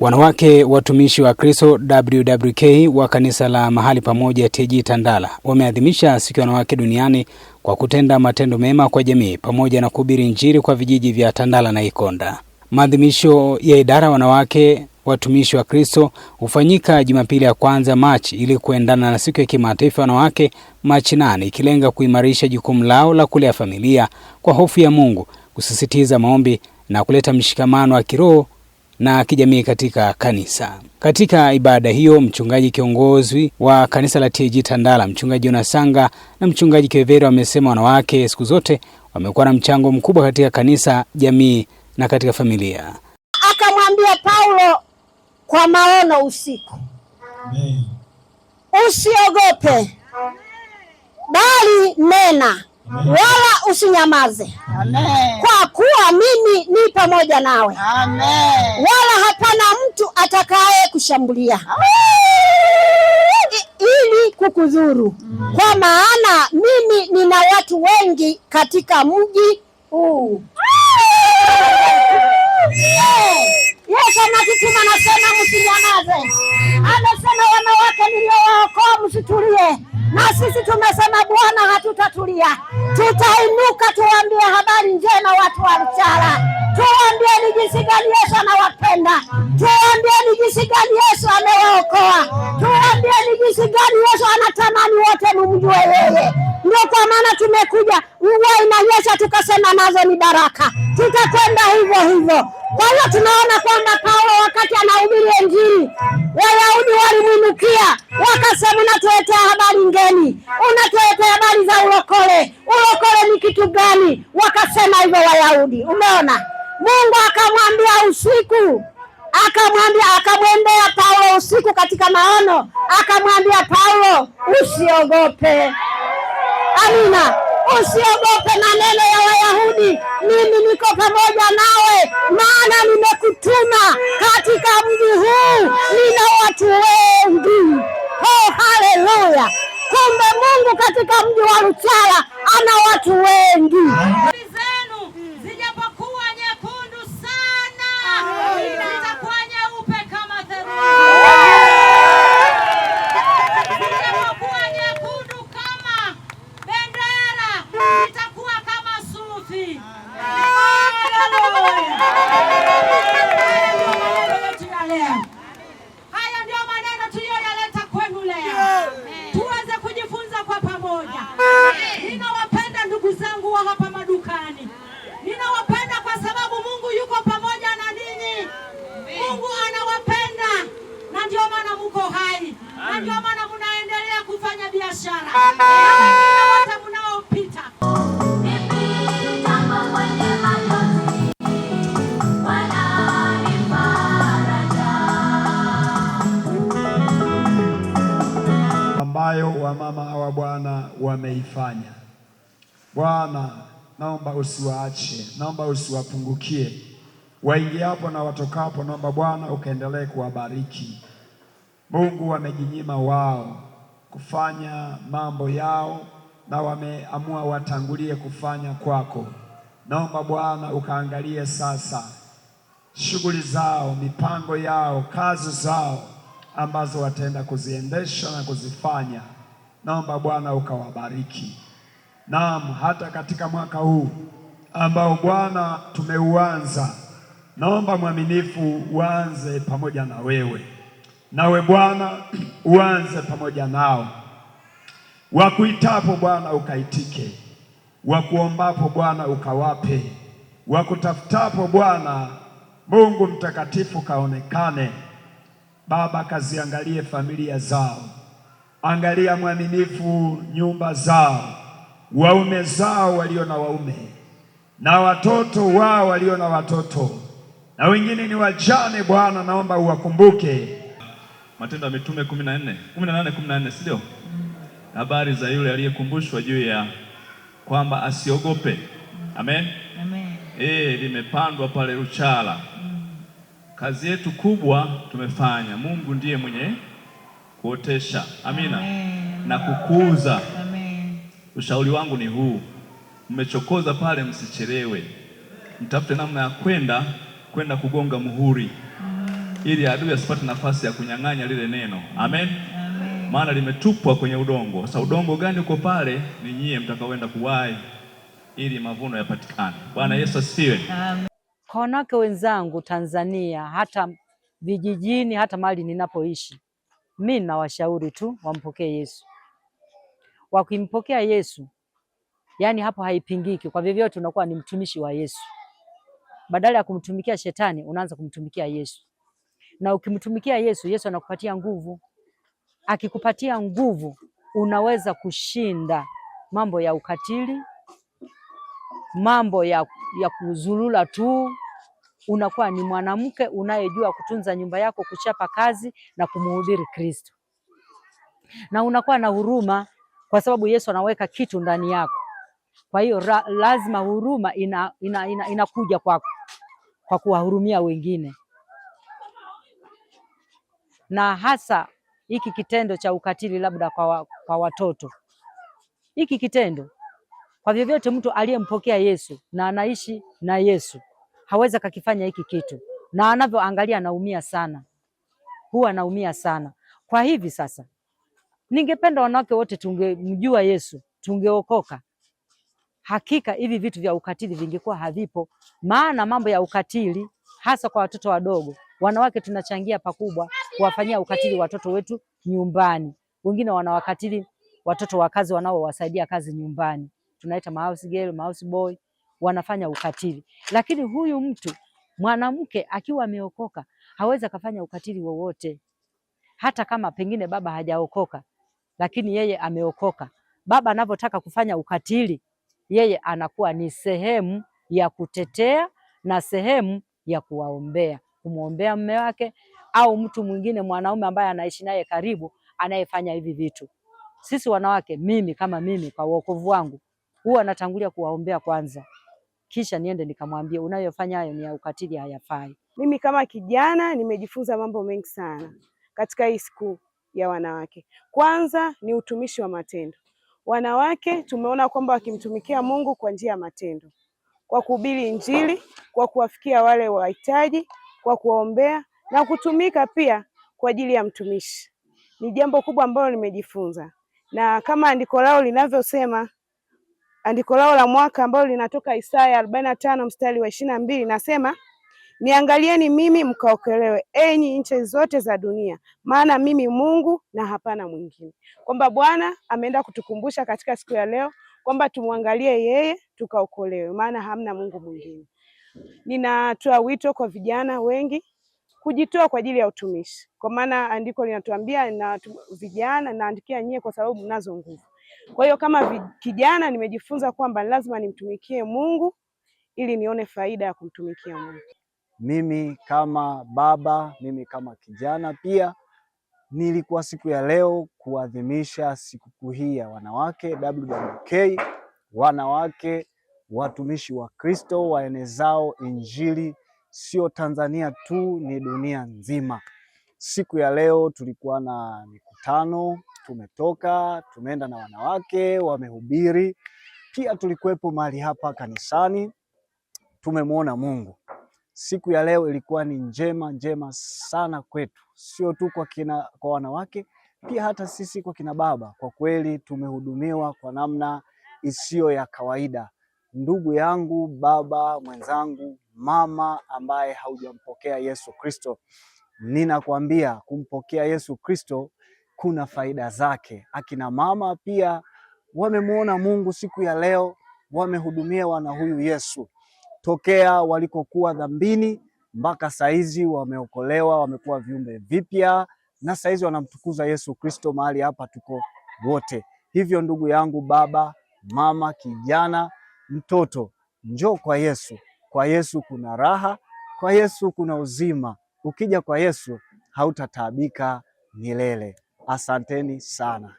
Wanawake watumishi wa Kristo WWK wa kanisa la mahali pamoja TG Tandala wameadhimisha siku ya wanawake duniani kwa kutenda matendo mema kwa jamii pamoja na kuhubiri Injili kwa vijiji vya Tandala na Ikonda. Maadhimisho ya idara wanawake watumishi wa Kristo hufanyika Jumapili ya kwanza Machi ili kuendana na siku ya kimataifa wanawake Machi 8, ikilenga kuimarisha jukumu lao la kulea familia kwa hofu ya Mungu, kusisitiza maombi na kuleta mshikamano wa kiroho na kijamii katika kanisa. Katika ibada hiyo, mchungaji kiongozi wa kanisa la TG Tandala, mchungaji Jonasanga na mchungaji Kevero wamesema wanawake siku zote wamekuwa na mchango mkubwa katika kanisa, jamii na katika familia. Akamwambia Paulo kwa maono usiku, Amen. Usiogope, bali nena, Amen. Wala usinyamaze, Amen. Kwa kuwa mimi ni pamoja nawe, Amen. Wala hapana mtu atakaye kushambulia ili kukudhuru, kwa maana mimi nina watu wengi katika mji huu. Yesu anatutuma, anasema msinyamaze. Anasema wanawake niliowaokoa msitulie. Na sisi tumesema Bwana hatutatulia. Tutainuka tuwaambie habari njema watu wa Luchala. Tuwaambie ni jinsi gani Yesu anawapenda. Tuwaambie ni jinsi gani Yesu amewaokoa. Tuwaambie ni jinsi gani Yesu anatamani wote mumjue yeye. Ndio kwa maana tumekuja, mvua inanyesha tukasema nazo ni baraka. Tutakwenda hivyo hivyo. Kwa hiyo tunaona kwamba Paulo wakati anahubiri Injili, Wayahudi walimwinukia, wakasema unatuletea habari ngeni, unatuletea habari za ulokole. Ulokole ni kitu gani? Wakasema hivyo Wayahudi. Umeona? Mungu akamwambia usiku, akamwendea Paulo usiku katika maono, akamwambia Paulo, usiogope. Amina. Usiogope maneno ya Wayahudi, mimi niko pamoja nawe, maana nimekutuma katika mji huu, nina watu wengi. Oh, haleluya! Kumbe Mungu katika mji wa Luchala ana watu wengi. Zenu zijapokuwa nyekundu sana, zitakuwa nyeupe kama theluji. Itakuwa kama sufi. Haya ndio maneno tuliyoyaleta kwenu leo, tuweze kujifunza kwa pamoja. Ninawapenda ndugu zangu wa hapa madukani, ninawapenda kwa sababu Mungu yuko pamoja na ninyi. Mungu anawapenda, na ndio maana mko hai, na ndio maana mnaendelea kufanya biashara. ambayo wamama hawa Bwana wameifanya. Bwana, naomba usiwaache, naomba usiwapungukie. Waingiapo na watokapo, naomba Bwana ukaendelee kuwabariki. Mungu, wamejinyima wao kufanya mambo yao na wameamua watangulie kufanya kwako. Naomba Bwana ukaangalie sasa shughuli zao, mipango yao, kazi zao ambazo wataenda kuziendesha na kuzifanya. Naomba Bwana ukawabariki. Naam, hata katika mwaka huu ambao Bwana tumeuanza, naomba mwaminifu uanze pamoja na wewe. Nawe Bwana uanze pamoja nao. Wakuitapo Bwana ukaitike, wakuombapo Bwana ukawape, wakutafutapo Bwana Mungu mtakatifu kaonekane. Baba, kaziangalie familia zao, angalia mwaminifu nyumba zao, waume zao walio na waume, na watoto wao walio na watoto, na wengine ni wajane. Bwana, naomba uwakumbuke. Matendo ya Mitume 18:14, sio? Habari za yule aliyekumbushwa juu ya kwamba asiogope. Amen. Amen. Limepandwa pale Luchala. Kazi yetu kubwa tumefanya. Mungu ndiye mwenye kuotesha. Amina. Amen. Na kukuza. Amen. Ushauri wangu ni huu: mmechokoza pale, msichelewe, mtafute namna ya kwenda kugonga muhuri. ili adui asipate nafasi ya kunyang'anya lile neno. Amen. Maana limetupwa kwenye udongo. Sasa udongo gani uko pale? Ni nyie mtakaoenda kuwai ili mavuno yapatikane. Bwana Yesu asifiwe. Kwa wanawake wenzangu Tanzania, hata vijijini, hata mahali ninapoishi, mimi nawashauri tu wampokee Yesu. Wakimpokea Yesu, yani hapo haipingiki, kwa vyovyote unakuwa ni mtumishi wa Yesu. Badala ya kumtumikia shetani, unaanza kumtumikia Yesu. Na ukimtumikia Yesu, Yesu anakupatia nguvu. Akikupatia nguvu, unaweza kushinda mambo ya ukatili, mambo ya kuzulula tu. Unakuwa ni mwanamke unayejua kutunza nyumba yako, kuchapa kazi na kumhubiri Kristo. Na unakuwa na huruma kwa sababu Yesu anaweka kitu ndani yako. Kwa hiyo lazima huruma inakuja kwako kwa kuwahurumia wengine. Na hasa hiki kitendo cha ukatili labda kwa watoto. Hiki kitendo kwa vyovyote mtu aliyempokea Yesu na anaishi na Yesu hawezi kakifanya hiki kitu. Na anavyoangalia anaumia sana. Huwa anaumia sana. Kwa hivi sasa ningependa wanawake wote tungemjua Yesu, tungeokoka. Hakika hivi vitu vya ukatili vingekuwa havipo. Maana mambo ya ukatili hasa kwa watoto wadogo, wanawake tunachangia pakubwa kuwafanyia ukatili watoto wetu nyumbani. Wengine wanawakatili watoto wa kazi wanaowasaidia kazi nyumbani. Tunaita house girl, house boy, wanafanya ukatili. Lakini huyu mtu mwanamke akiwa ameokoka hawezi kufanya ukatili wowote. Hata kama pengine baba hajaokoka, lakini yeye ameokoka. Baba anavyotaka kufanya ukatili, yeye anakuwa ni sehemu ya kutetea na sehemu ya kuwaombea, kumwombea mume wake au mtu mwingine mwanaume ambaye anaishi naye karibu anayefanya hivi vitu. Sisi wanawake, mimi kama mimi kwa wokovu wangu, huwa natangulia kuwaombea kwanza. Kisha niende nikamwambie unayofanya hayo ni ya ukatili, hayafai. Mimi kama kijana nimejifunza mambo mengi sana katika hii siku ya wanawake. Kwanza ni utumishi wa matendo. Wanawake tumeona kwamba wakimtumikia Mungu kwa njia ya matendo, kwa kuhubiri Injili, kwa kuwafikia wale wahitaji, kwa kuwaombea na kutumika pia kwa ajili ya mtumishi. Ni jambo kubwa ambalo nimejifunza. Na kama andiko lao linavyosema, andiko lao la mwaka ambalo linatoka Isaya 45 mstari wa 22 nasema, niangalieni mimi mkaokolewe, enyi nchi zote za dunia, maana mimi Mungu na hapana mwingine. Kwamba Bwana ameenda kutukumbusha katika siku ya leo kwamba tumwangalie yeye tukaokolewe, maana hamna Mungu mwingine. Ninatoa wito kwa vijana wengi kujitoa kwa ajili ya utumishi, kwa maana andiko linatuambia na vijana naandikia nyie kwa sababu mnazo nguvu. Kwa hiyo kama kijana nimejifunza kwamba lazima nimtumikie Mungu ili nione faida ya kumtumikia Mungu. Mimi kama baba, mimi kama kijana pia nilikuwa siku ya leo kuadhimisha sikukuu hii ya wanawake WWK, wanawake watumishi wa Kristo waenezao Injili sio Tanzania tu, ni dunia nzima. Siku ya leo tulikuwa na mikutano, tumeenda na wanawake wamehubiri, pia tulikuwepo mahali hapa kanisani, tumemwona Mungu. Siku ya leo ilikuwa ni njema sana kwetu, sio tu kwa wanawake, pia hata sisi kwa kina baba. Kwa kweli tumehudumiwa kwa namna isiyo ya kawaida. Ndugu yangu, baba mwenzangu, mama ambaye haujampokea Yesu Kristo, ninakwambia kumpokea Yesu Kristo kuna faida zake. Akina mama pia wamemwona Mungu siku ya leo, wamehudumiwa na huyu Yesu. Tokea walikokuwa dhambini mpaka saizi wameokolewa, wamekuwa viumbe vipya na saizi wanamtukuza Yesu Kristo. Mahali hapa tuko wote. Hivyo ndugu yangu, baba, mama, kijana, mtoto, njoo kwa Yesu. Kwa Yesu kuna raha, kwa Yesu kuna uzima. Ukija kwa Yesu hautataabika milele. Asanteni sana.